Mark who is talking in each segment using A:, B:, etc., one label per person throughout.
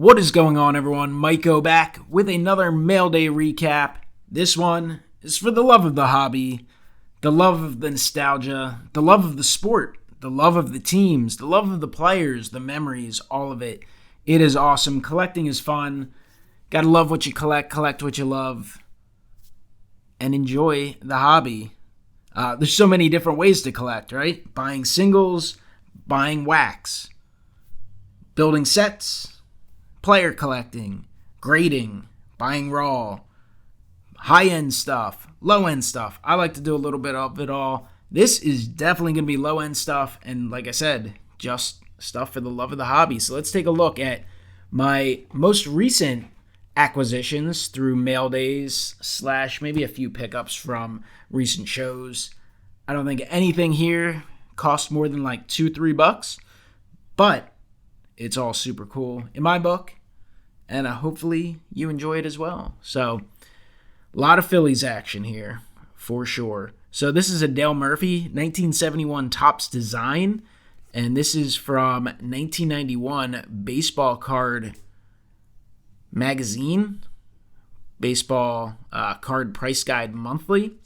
A: What is going on, everyone? MikeO back with another Mail Day recap. This one is for the love of the hobby, the love of the nostalgia, the love of the sport, the love of the teams, the love of the players, the memories, all of it. It is awesome. Collecting is fun. Gotta love what you collect what you love, and enjoy the hobby. There's so many different ways to collect, right? Buying singles, buying wax, building sets, player collecting, grading, buying raw, high-end stuff, low-end stuff. I like to do a little bit of it all. This is definitely going to be low-end stuff, and like I said, just stuff for the love of the hobby. So let's take a look at my most recent acquisitions through mail days / maybe a few pickups from recent shows. I don't think anything here cost more than like $2-3, but it's all super cool in my book, and hopefully you enjoy it as well. So a lot of Phillies action here for sure. So this is a Dale Murphy 1971 Topps design, and this is from 1991 Baseball Card Magazine, Baseball Card Price Guide Monthly,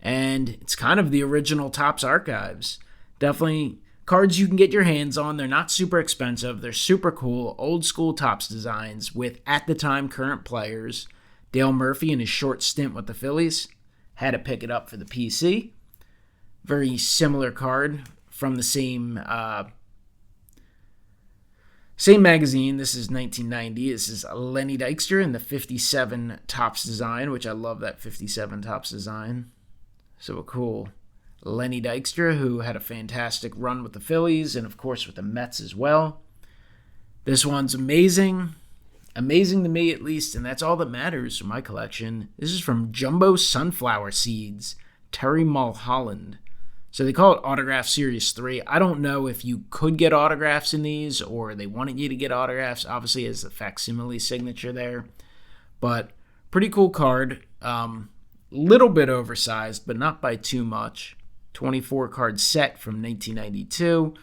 A: and it's kind of the original Topps archives. Definitely cards you can get your hands on. They're not super expensive. They're super cool, old school Topps designs with, at the time, current players. Dale Murphy, in his short stint with the Phillies, had to pick it up for the PC. Very similar card from the same magazine. This is 1990. This is Lenny Dykstra in the 57 Topps design, which I love that 57 Topps design. So a cool Lenny Dykstra, who had a fantastic run with the Phillies and, of course, with the Mets as well. This one's amazing. Amazing to me, at least, and that's all that matters for my collection. This is from Jumbo Sunflower Seeds, Terry Mulholland. So they call it Autograph Series 3. I don't know if you could get autographs in these or they wanted you to get autographs. Obviously, it's the facsimile signature there. But pretty cool card. Little bit oversized, but not by too much. 24-card set from 1992.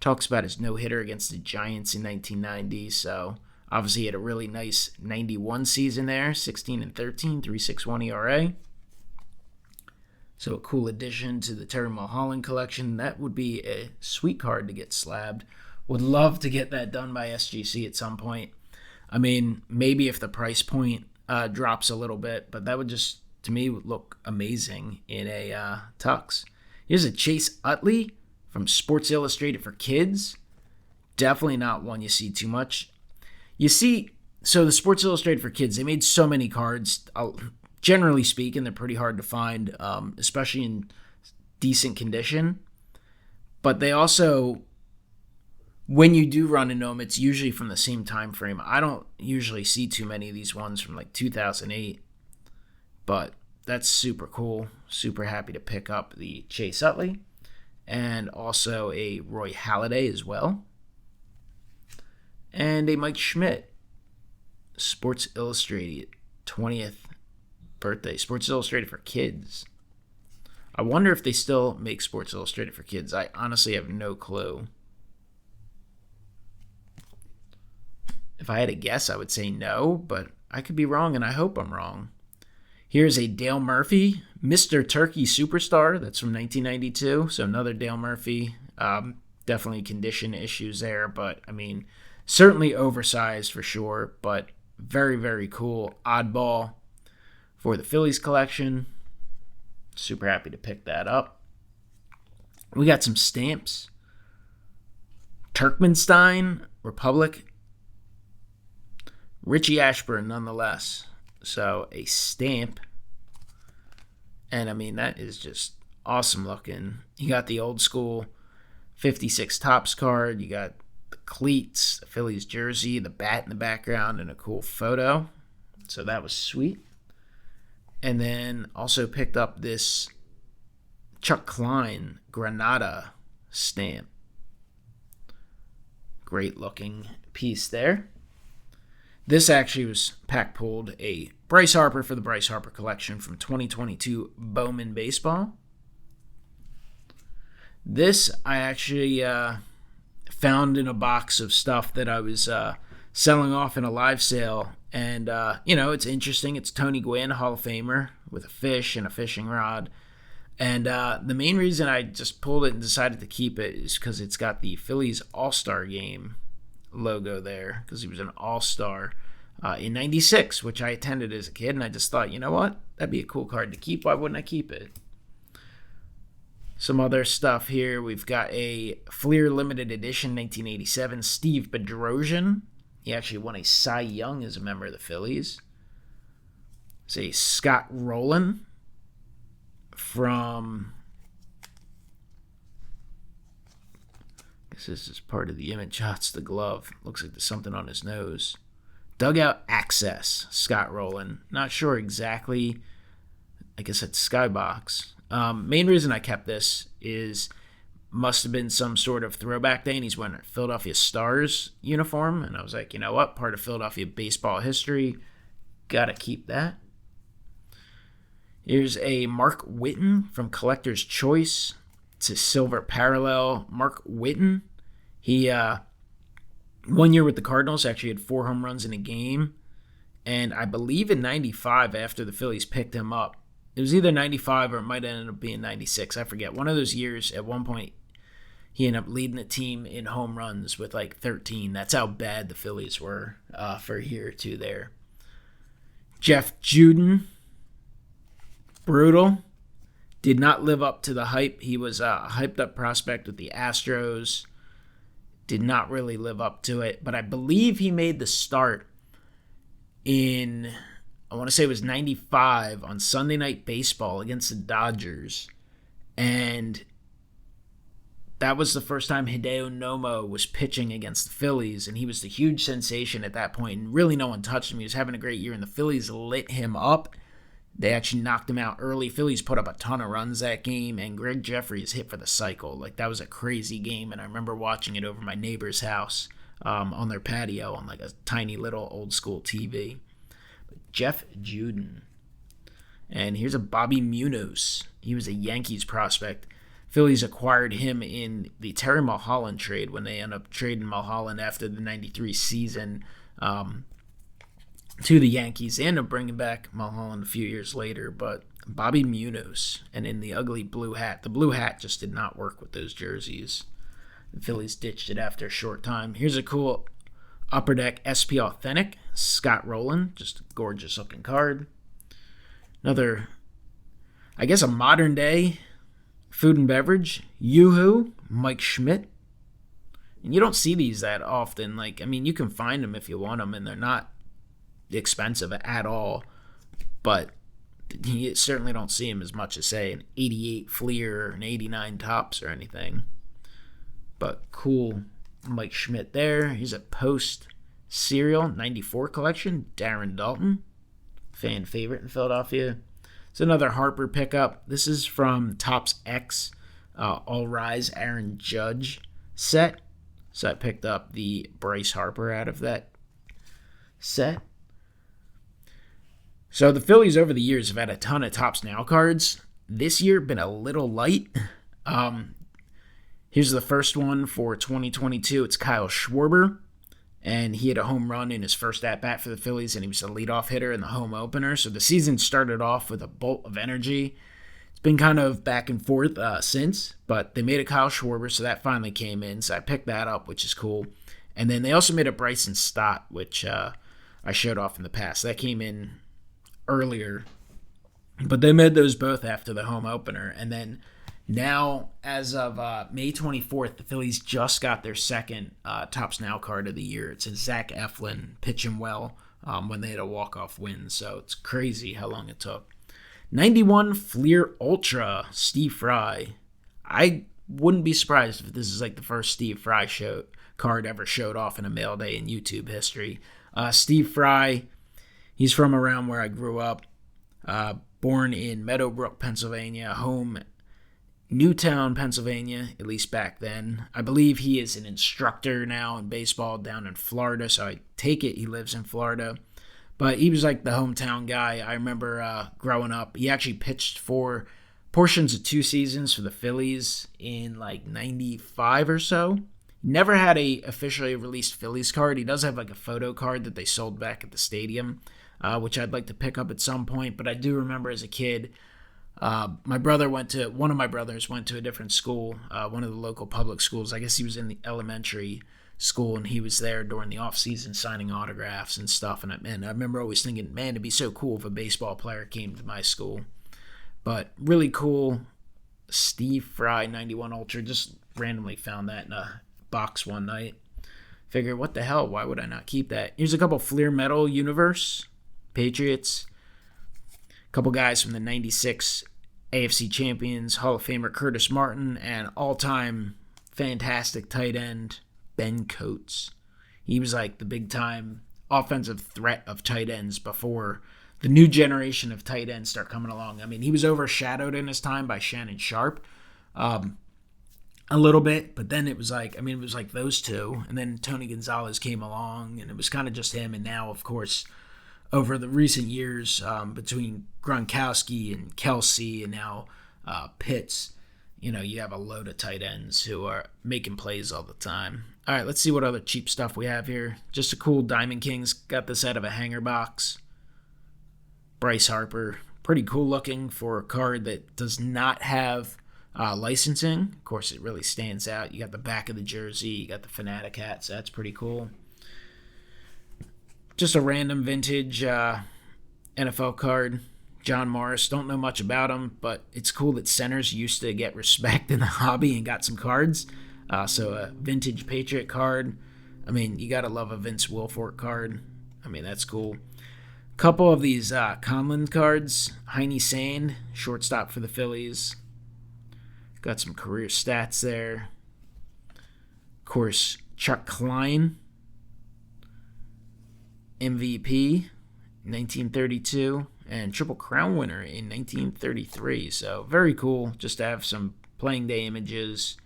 A: Talks about his no-hitter against the Giants in 1990. So obviously he had a really nice 91 season there. 16-13, 3.61 ERA. So a cool addition to the Terry Mulholland collection. That would be a sweet card to get slabbed. Would love to get that done by SGC at some point. I mean, maybe if the price point drops a little bit, but that would just, to me, would look amazing in a tux. Here's a Chase Utley from Sports Illustrated for Kids. Definitely not one you see too much. You see, so the Sports Illustrated for Kids, they made so many cards. Generally speaking, they're pretty hard to find, especially in decent condition. But they also, when you do run into them, it's usually from the same time frame. I don't usually see too many of these ones from like 2008. But that's super cool. Super happy to pick up the Chase Utley. And also a Roy Halladay as well. And a Mike Schmidt, Sports Illustrated 20th birthday. Sports Illustrated for Kids. I wonder if they still make Sports Illustrated for Kids. I honestly have no clue. If I had to guess, I would say no, but I could be wrong, and I hope I'm wrong. Here's a Dale Murphy, Mr. Turkey Superstar. That's from 1992, so another Dale Murphy. Definitely condition issues there, but, I mean, certainly oversized for sure, but very, very cool. Oddball for the Phillies collection. Super happy to pick that up. We got some stamps. Turkmenstein, Republic. Richie Ashburn, nonetheless. So a stamp. And, I mean, that is just awesome looking. You got the old school 56 Topps card. You got the cleats, the Phillies jersey, the bat in the background, and a cool photo. So that was sweet. And then also picked up this Chuck Klein Granada stamp. Great looking piece there. This actually was pack pulled a Bryce Harper for the Bryce Harper collection from 2022 Bowman Baseball. This I actually found in a box of stuff that I was selling off in a live sale. And, it's interesting. It's Tony Gwynn, Hall of Famer, with a fish and a fishing rod. And the main reason I just pulled it and decided to keep it is because it's got the Phillies All-Star Game logo there, because he was an All-Star in '96, which I attended as a kid. And I just thought, you know what? That'd be a cool card to keep. Why wouldn't I keep it? Some other stuff here. We've got a Fleer Limited Edition 1987 Steve Bedrosian. He actually won a Cy Young as a member of the Phillies. It's a Scott Rowland from, I guess this is part of the image. It's the glove. Looks like there's something on his nose. Dugout Access, Scott Rowland. Not sure exactly. I guess it's Skybox. Main reason I kept this is must have been some sort of throwback day, and he's wearing a Philadelphia Stars uniform. And I was like, you know what? Part of Philadelphia baseball history. Gotta keep that. Here's a Mark Whiten from Collector's Choice. It's a silver parallel. Mark Whiten, he 1 year with the Cardinals actually had 4 home runs in a game. And I believe in '95, after the Phillies picked him up, it was either '95 or it might end up being '96. I forget. One of those years, at one point, he ended up leading the team in home runs with like 13. That's how bad the Phillies were for a year or two there. Jeff Juden, brutal. Did not live up to the hype. He was a hyped up prospect with the Astros. Did not really live up to it. But I believe he made the start in, I want to say it was '95 on Sunday Night Baseball against the Dodgers. And that was the first time Hideo Nomo was pitching against the Phillies. And he was the huge sensation at that point. And really no one touched him. He was having a great year. And the Phillies lit him up. They actually knocked him out early. Phillies put up a ton of runs that game, and Greg Jeffries hit for the cycle. Like, that was a crazy game, and I remember watching it over my neighbor's house on their patio on like a tiny little old school TV. But Jeff Juden. And here's a Bobby Munoz. He was a Yankees prospect. Phillies acquired him in the Terry Mulholland trade when they ended up trading Mulholland after the '93 season to the Yankees. They ended up bringing back Mulholland a few years later, but Bobby Munoz, and in the ugly blue hat. The blue hat just did not work with those jerseys. The Phillies ditched it after a short time. Here's a cool Upper Deck SP Authentic, Scott Rowland, just a gorgeous looking card. Another, I guess, a modern day food and beverage, Yoo-Hoo, Mike Schmidt. And you don't see these that often. Like, I mean, you can find them if you want them, and they're not expensive at all, but you certainly don't see him as much as, say, an '88 Fleer or an '89 Topps or anything. But cool Mike Schmidt there. He's a Post Serial '94 collection, Darren Dalton, fan favorite in Philadelphia. It's another Harper pickup. This is from Topps X All Rise Aaron Judge set, so I picked up the Bryce Harper out of that set. So the Phillies over the years have had a ton of Topps Now cards. This year been a little light. Here's the first one for 2022. It's Kyle Schwarber, and he had a home run in his first at-bat for the Phillies, and he was the leadoff hitter in the home opener. So the season started off with a bolt of energy. It's been kind of back and forth since, but they made a Kyle Schwarber, so that finally came in. So I picked that up, which is cool. And then they also made a Bryson Stott, which I showed off in the past. That came in earlier, but they made those both after the home opener. And then now, as of May 24th, the Phillies just got their second Topps Now card of the year. It's a Zach Eflin pitching well when they had a walk-off win, so it's crazy how long it took. 91 Fleer Ultra, Steve Fry. I wouldn't be surprised if this is like the first Steve Fry card ever showed off in a mail day in YouTube history. Steve Fry, he's from around where I grew up, born in Meadowbrook, Pennsylvania, home Newtown, Pennsylvania, at least back then. I believe he is an instructor now in baseball down in Florida, so I take it he lives in Florida. But he was like the hometown guy. I remember growing up, he actually pitched for portions of 2 seasons for the Phillies in like '95 or so. Never had a officially released Phillies card. He does have like a photo card that they sold back at the stadium, which I'd like to pick up at some point. But I do remember as a kid, one of my brothers went to a different school, one of the local public schools. I guess he was in the elementary school, and he was there during the off season signing autographs and stuff. And I remember always thinking, man, it'd be so cool if a baseball player came to my school. But really cool. Steve Fry 91 Ultra, just randomly found that in a box one night. Figure, what the hell? Why would I not keep that? Here's a couple Fleer Metal Universe Patriots. A couple guys from the 96 AFC champions, Hall of Famer Curtis Martin, and all-time fantastic tight end Ben Coates. He was like the big-time offensive threat of tight ends before the new generation of tight ends start coming along. I mean, he was overshadowed in his time by Shannon Sharp a little bit, but then it was like those two, and then Tony Gonzalez came along, and it was kind of just him. And now, of course, over the recent years, between Gronkowski and Kelsey and now Pitts, you have a load of tight ends who are making plays all the time. All right, let's see what other cheap stuff we have here. Just a cool Diamond Kings. Got this out of a hanger box. Bryce Harper. Pretty cool looking for a card that does not have licensing. Of course, it really stands out. You got the back of the jersey. You got the Fanatic hat, so that's pretty cool. Just a random vintage NFL card. John Morris. Don't know much about him, but it's cool that centers used to get respect in the hobby and got some cards. So a vintage Patriot card. I mean, you got to love a Vince Wilfork card. I mean, that's cool. Couple of these Conlon cards. Heine Sand, shortstop for the Phillies. Got some career stats there. Of course, Chuck Klein, MVP, 1932, and Triple Crown winner in 1933. So very cool just to have some playing day images,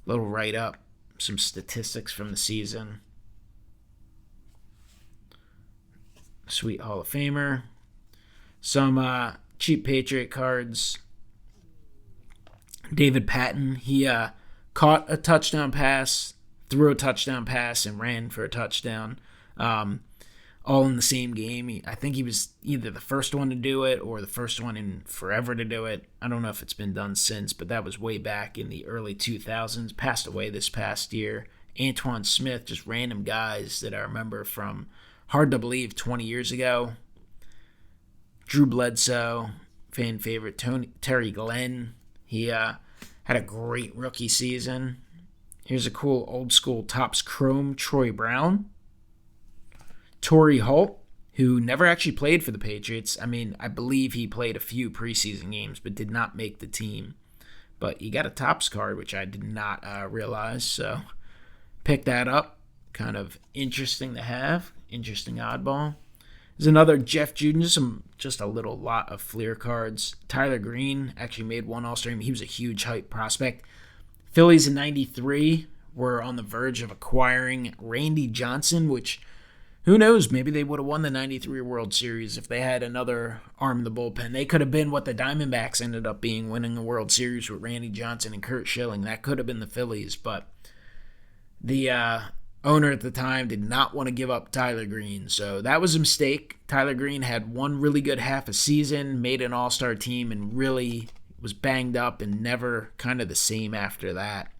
A: little write-up, some statistics from the season. Sweet Hall of Famer. Some cheap Patriot cards. David Patton, he caught a touchdown pass, threw a touchdown pass, and ran for a touchdown. All in the same game. I think he was either the first one to do it or the first one in forever to do it. I don't know if it's been done since, but that was way back in the early 2000s. Passed away this past year. Antoine Smith, just random guys that I remember from, hard to believe, 20 years ago. Drew Bledsoe, fan favorite. Terry Glenn. He had a great rookie season. Here's a cool old school Topps Chrome Troy Brown. Torrey Holt, who never actually played for the Patriots. I mean, I believe he played a few preseason games, but did not make the team. But he got a Topps card, which I did not realize. So pick that up. Kind of interesting to have. Interesting oddball. There's another Jeff Juden, just a little lot of Fleer cards. Tyler Green actually made one All-Star game. He was a huge hype prospect. Phillies in 93 were on the verge of acquiring Randy Johnson, which, who knows, maybe they would have won the 93 World Series if they had another arm in the bullpen. They could have been what the Diamondbacks ended up being, winning the World Series with Randy Johnson and Curt Schilling. That could have been the Phillies, but the owner at the time did not want to give up Tyler Green, so that was a mistake. Tyler Green had one really good half a season, made an all-star team, and really was banged up and never kind of the same after that.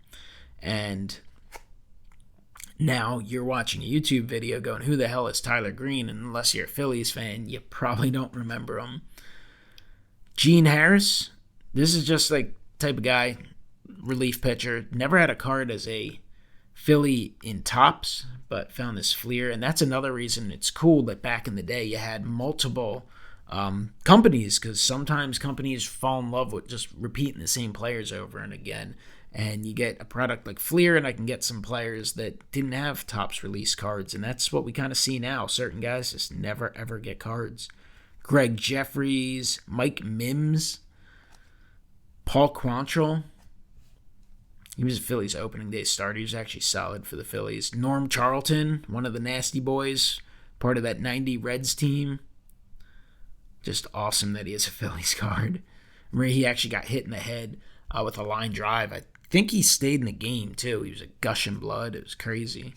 A: And now you're watching a YouTube video going, who the hell is Tyler Green? And unless you're a Phillies fan, you probably don't remember him. Gene Harris, this is just like type of guy, relief pitcher. Never had a card as a Philly in Topps, but found this Fleer, and that's another reason it's cool that back in the day you had multiple companies, because sometimes companies fall in love with just repeating the same players over and again, and you get a product like Fleer, and I can get some players that didn't have Topps release cards, and that's what we kind of see now. Certain guys just never ever get cards. Greg Jeffries, Mike Mims, Paul Quantrill. He was a Phillies opening day starter. He was actually solid for the Phillies. Norm Charlton, one of the nasty boys, part of that 90 Reds team. Just awesome that he has a Phillies card. Remember, he actually got hit in the head with a line drive. I think he stayed in the game, too. He was a gushing blood. It was crazy.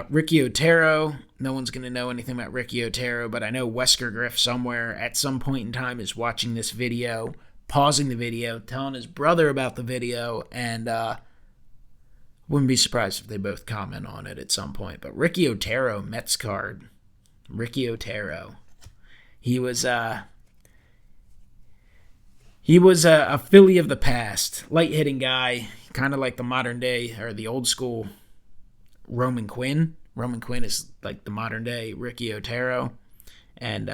A: Ricky Otero. No one's going to know anything about Ricky Otero, but I know Wesker Griff somewhere at some point in time is watching this video, pausing the video, telling his brother about the video, and wouldn't be surprised if they both comment on it at some point. But Ricky Otero, Mets card. Ricky Otero. He was a Philly of the past. Light hitting guy, kind of like the modern day, or the old school Roman Quinn. Roman Quinn is like the modern day Ricky Otero. And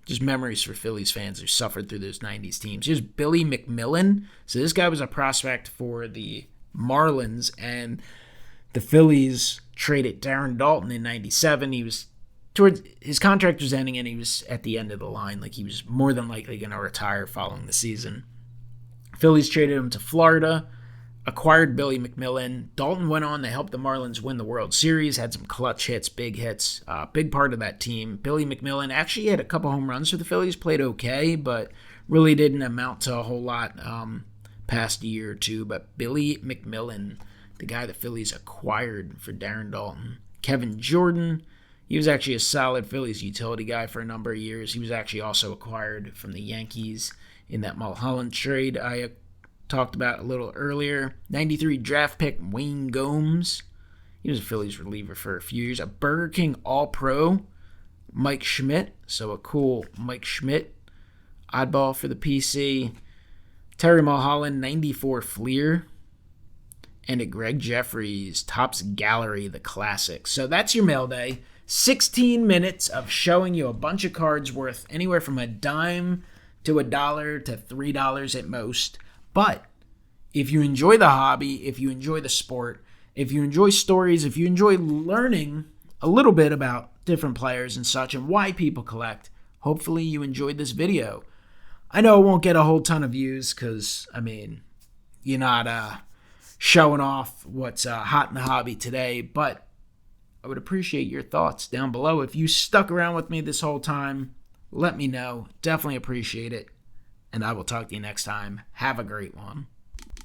A: just memories for Phillies fans who suffered through those 90s teams. Here's Billy McMillan. So this guy was a prospect for the Marlins, and the Phillies traded Darren Daulton in 97. He was towards his contract was ending, and he was at the end of the line. Like, he was more than likely going to retire following the season. Phillies traded him to Florida, acquired Billy McMillan. Daulton went on to help the Marlins win the World Series, had some clutch hits, big hits, big part of that team. Billy McMillan actually had a couple home runs for the Phillies, played okay, but really didn't amount to a whole lot past a year or two. But Billy McMillan, the guy the Phillies acquired for Darren Daulton. Kevin Jordan, he was actually a solid Phillies utility guy for a number of years. He was actually also acquired from the Yankees in that Mulholland trade I talked about a little earlier. 93 draft pick Wayne Gomes. He was a Phillies reliever for a few years. A Burger King All-Pro, Mike Schmidt. So a cool Mike Schmidt oddball for the PC. Terry Mulholland, 94 Fleer. And a Greg Jeffries Topps Gallery, the classic. So that's your mail day. 16 minutes of showing you a bunch of cards worth anywhere from a dime to $1 to $3 at most. But if you enjoy the hobby, if you enjoy the sport, if you enjoy stories, if you enjoy learning a little bit about different players and such and why people collect, hopefully you enjoyed this video. I know it won't get a whole ton of views because, you're not showing off what's hot in the hobby today, but I would appreciate your thoughts down below. If you stuck around with me this whole time, let me know. Definitely appreciate it. And I will talk to you next time. Have a great one.